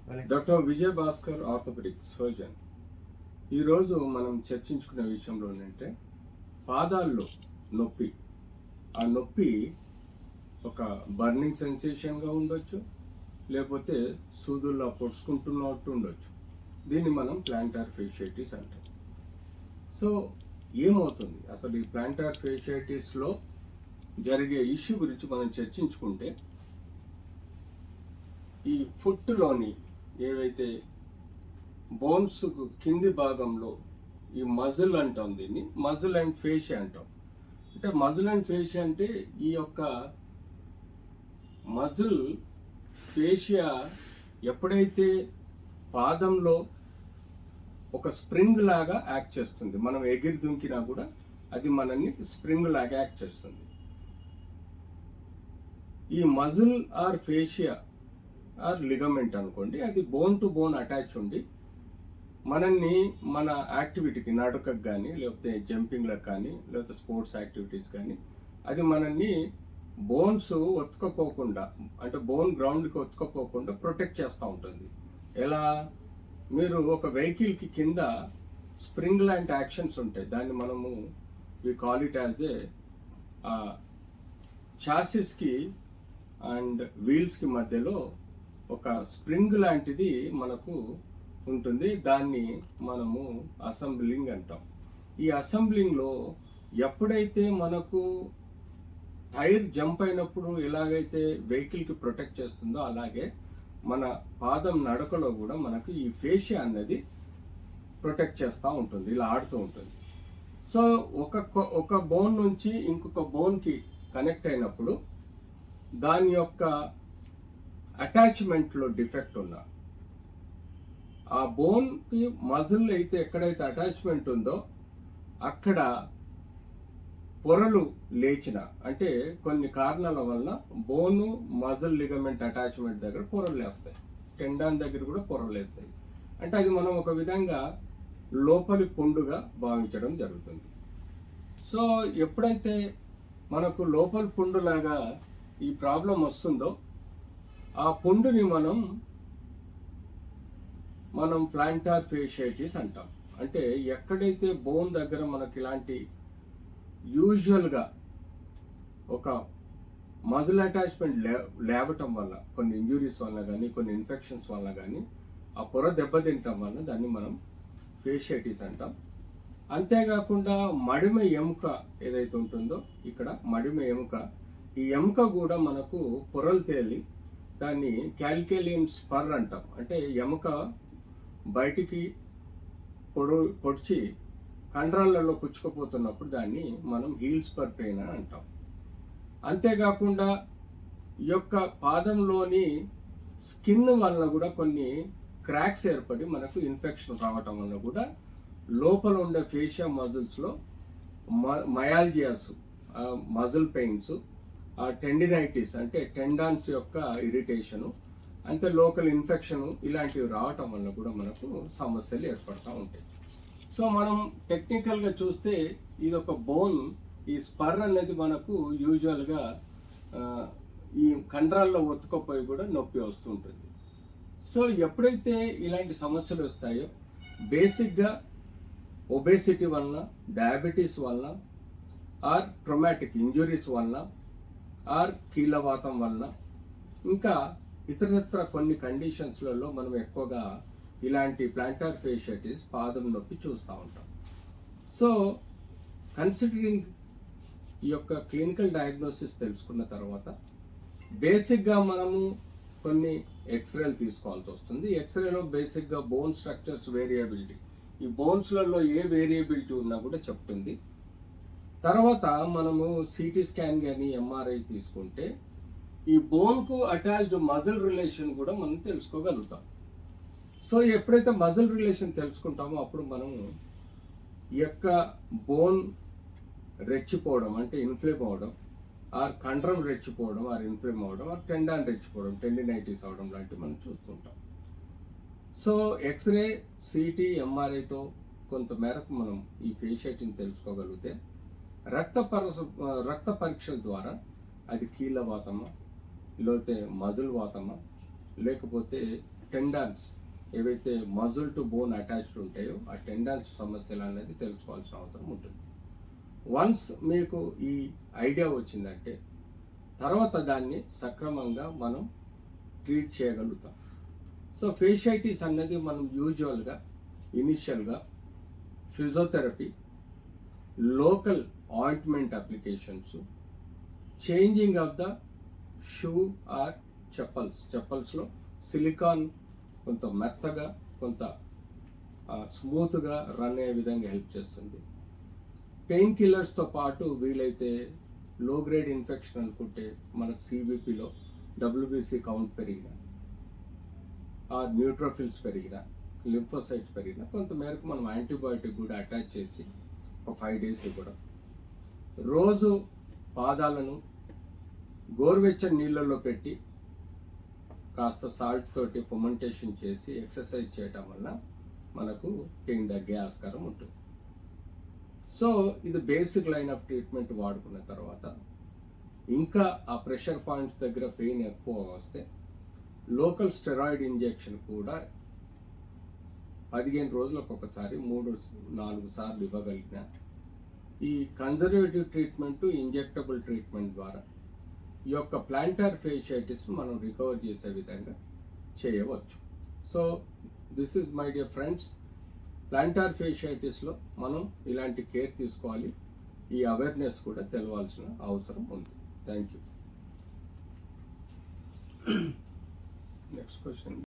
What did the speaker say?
Doctor Vijay Bhaskar orthopaedic surgeon. ఈరోజు మనం చర్చించుకునే విషయంలో ఏంటంటే పాదాల్లో నొప్పి. ఆ నొప్పి ఒక బర్నింగ్ సెన్సేషన్గా ఉండొచ్చు, లేకపోతే సూదుల్లో పొడుచుకుంటున్నట్టు ఉండొచ్చు. దీన్ని మనం ప్లాంటార్ ఫేషియైటిస్ అంటాం. సో ఏమవుతుంది అసలు ఈ ప్లాంటార్ ఫేషియైటిస్లో జరిగే ఇష్యూ గురించి మనం చర్చించుకుంటే, ఈ ఫుట్లోని ఏవైతే బోన్స్ కింది భాగంలో ఈ మజిల్ అంటాం, దీన్ని మజిల్ అండ్ ఫేషియా అంటాం. అంటే మజిల్ అండ్ ఫేషియా అంటే ఈ యొక్క మజిల్ ఫేషియా ఎప్పుడైతే పాదంలో ఒక స్ప్రింగ్ లాగా యాక్ట్ చేస్తుంది, మనం ఎగిరి దుంకినా కూడా అది మనల్ని స్ప్రింగ్ లాగా యాక్ట్ చేస్తుంది. ఈ muscle or fascia or ligament అనుకోండి, అది బోన్ టు బోన్ అటాచ్ ఉండి మనల్ని మన యాక్టివిటీకి, నడకకు కానీ, లేకపోతే జంపింగ్లకు కానీ, లేకపోతే స్పోర్ట్స్ యాక్టివిటీస్ కానీ, అది మనల్ని బోన్స్ ఒత్తుకపోకుండా, అంటే బోన్ గ్రౌండ్కి ఒత్తుకపోకుండా ప్రొటెక్ట్ చేస్తూ ఉంటుంది. ఎలా? మీరు ఒక వెహికల్కి కింద స్ప్రింగ్ లాంటి యాక్షన్స్ ఉంటాయి, దాన్ని మనము we call it as a చాసిస్కి అండ్ వీల్స్కి మధ్యలో ఒక స్ప్రింగ్ లాంటిది మనకు ఉంటుంది, దాన్ని మనము అసెంబ్లింగ్ అంటాం. ఈ అసెంబ్లింగ్లో ఎప్పుడైతే మనకు టైర్ జంప్ అయినప్పుడు ఎలాగైతే వెహికల్కి ప్రొటెక్ట్ చేస్తుందో, అలాగే మన పాదం నడకలో కూడా మనకు ఈ ఫేషియా అన్నది ప్రొటెక్ట్ చేస్తూ ఉంటుంది, ఇలా ఆడుతూ ఉంటుంది. సో ఒక బోన్ నుంచి ఇంకొక బోన్కి కనెక్ట్ అయినప్పుడు దాని యొక్క అటాచ్మెంట్లో డిఫెక్ట్ ఉన్నా, ఆ బోన్కి మజిల్ అయితే ఎక్కడైతే అటాచ్మెంట్ ఉందో అక్కడ పొరలు లేచిన, అంటే కొన్ని కారణాల వల్ల బోను మజిల్ లిగమెంట్ అటాచ్మెంట్ దగ్గర పొరలు లేస్తాయి, టెండాన్ దగ్గర కూడా పొరలు లేస్తాయి. అంటే అది మనం ఒక విధంగా లోపలి పుండుగా భావించడం జరుగుతుంది. సో ఎప్పుడైతే మనకు లోపలి పుండులాగా ఈ ప్రాబ్లం వస్తుందో, ఆ పుండుని మనం ప్లాంటార్ ఫేషియైటిస్ అంటాం. అంటే ఎక్కడైతే బోన్ దగ్గర మనకి ఇలాంటి యూజువల్గా ఒక మజిల్ అటాచ్మెంట్ లేవటం వల్ల, కొన్ని ఇంజురీస్ వల్ల కానీ, కొన్ని ఇన్ఫెక్షన్స్ వల్ల కానీ ఆ పొర దెబ్బతింటం వల్ల దాన్ని మనం ఫేషియైటిస్ అంటాం. అంతేకాకుండా మడిమ ఎముక ఏదైతే ఉంటుందో, ఇక్కడ మడిమ ఎముక, ఈ ఎముక కూడా మనకు పొరలు తేలి దాన్ని క్యాల్కేలియన్ స్పర్ అంటాం. అంటే ఎముక బయటికి పొడిచి కండరాలలో కుచ్చుకుపోతున్నప్పుడు దాన్ని మనం హీల్ స్పర్ పెయిన్ అని అంటాం. అంతేకాకుండా ఈ యొక్క పాదంలోని స్కిన్ వలన కూడా కొన్ని క్రాక్స్ ఏర్పడి మనకు ఇన్ఫెక్షన్ రావటం వల్ల కూడా లోపల ఉండే ఫేషియా మజిల్స్లో మయాల్జియాస్, మజిల్ పెయిన్స్, టెండినైటిస్ అంటే టెండాన్స్ యొక్క ఇరిటేషను, అంతే లోకల్ ఇన్ఫెక్షను, ఇలాంటివి రావటం వల్ల కూడా మనకు సమస్యలు ఏర్పడుతూ ఉంటాయి. సో మనం టెక్నికల్గా చూస్తే ఇది ఒక బోన్, ఈ స్పర్ అనేది మనకు యూజువల్గా ఈ కండరాల్లో ఒత్తుకపోయి కూడా నొప్పి వస్తుంటుంది. సో ఎప్పుడైతే ఇలాంటి సమస్యలు వస్తాయో, బేసిక్గా ఒబేసిటీ వలన, డయాబెటీస్ వలన, ఆర్ ట్రొమాటిక్ ఇంజురీస్ వలన, ఆర్ కీళ్ళవాతం వలన, ఇంకా ఇతరత్ర కొన్ని కండిషన్స్లలో మనం ఎక్కువగా ఇలాంటి ప్లాంటార్ ఫేషియైటిస్, పాదం నొప్పి చూస్తూ ఉంటాం. సో కన్సిడరింగ్ ఈ యొక్క క్లినికల్ డయాగ్నోసిస్ తెలుసుకున్న తర్వాత బేసిక్గా మనము కొన్ని ఎక్స్రేలు తీసుకోవాల్సి వస్తుంది. ఎక్స్రేలో బేసిక్గా బోన్ స్ట్రక్చర్స్ వేరియబిలిటీ, ఈ బోన్స్లలో ఏ వేరియబిలిటీ ఉన్నా కూడా చెప్తుంది. తర్వాత మనము సిటీ స్కాన్ కానీ ఎంఆర్ఐ తీసుకుంటే ఈ బోన్కు అటాచ్డ్ మజిల్ రిలేషన్ కూడా మనం తెలుసుకోగలుగుతాం. సో ఎప్పుడైతే మజిల్ రిలేషన్ తెలుసుకుంటామో అప్పుడు మనం ఈ యొక్క బోన్ రెచ్చిపోవడం, అంటే ఇన్ఫ్లేమ్ అవడం, ఆర్ కండరం రెచ్చిపోవడం ఆర్ ఇన్ఫ్లేమ్ అవడం, ఆర్ టెండాన్ రెచ్చిపోవడం, టెండినైటిస్ అవడం లాంటివి మనం చూస్తుంటాం. సో ఎక్స్రే, సిటీ, ఎంఆర్ఐతో కొంత మేరకు మనం ఈ ఫేషియైటిని తెలుసుకోగలిగితే రక్త పరీక్షల ద్వారా అది కీళ్ళ వాతమా, లేకపోతే మజిల్ వాతమా, లేకపోతే టెండాన్స్ ఏవైతే మజిల్ టు బోన్ అటాచ్డ్ ఉంటాయో ఆ టెండాన్స్ సమస్యలు అనేది తెలుసుకోవాల్సిన అవసరం ఉంటుంది. వన్స్ మీకు ఈ ఐడియా వచ్చిందంటే తర్వాత దాన్ని సక్రమంగా మనం ట్రీట్ చేయగలుగుతాం. సో ఫేషియైటిస్ అన్నది మనం యూజువల్గా ఇనిషియల్గా physiotherapy, local ointment applications, changing of the shoe or చెప్పల్స్లో సిలికాన్ కొంత మెత్తగా కొంత స్మూత్గా రన్ అయ్యే విధంగా హెల్ప్ చేస్తుంది. పెయిన్ కిల్లర్స్తో పాటు వీలైతే లో గ్రేడ్ ఇన్ఫెక్షన్ అనుకుంటే మనకు సిబిపిలో డబ్ల్యూబీసీ కౌంట్ పెరిగిన, ఆ న్యూట్రోఫిల్స్ పెరిగిన, లింఫోసైట్స్ పెరిగిన కొంత మేరకు మనం యాంటీబయాటిక్ కూడా అటాచ్ చేసి ఒక 5 days ఇవ్వడం. రోజు పాదాలను గోరువెచ్చని నీళ్ళల్లో పెట్టి కాస్త సాల్ట్ తోటి ఫర్మెంటేషన్ చేసి ఎక్సర్సైజ్ చేయటం వల్ల మనకు పెయిన్ తగ్గే ఆస్కారం ఉంటుంది. సో ఇది బేసిక్ లైన్ ఆఫ్ ట్రీట్మెంట్ వాడుకున్న తర్వాత ఇంకా ఆ ప్రెషర్ పాయింట్స్ దగ్గర పెయిన్ ఎక్కువ వస్తే లోకల్ స్టెరాయిడ్ ఇంజెక్షన్ కూడా 15 రోజులకు ఒకసారి 3-4 సార్లు ఇవ్వగలిగిన ఈ కన్జర్వేటివ్ ట్రీట్మెంట్, ఇంజెక్టబుల్ ట్రీట్మెంట్ ద్వారా ఈ యొక్క ప్లాంటార్ ఫేషియైటిస్ మనం రికవర్ చేసే విధంగా చేయవచ్చు. So this is my dear friends, plantar ఫేషియైటిస్లో మనం ఇలాంటి కేర్ తీసుకోవాలి. ఈ అవేర్నెస్ కూడా తెలవాల్సిన అవసరం ఉంది. Thank you. Next question.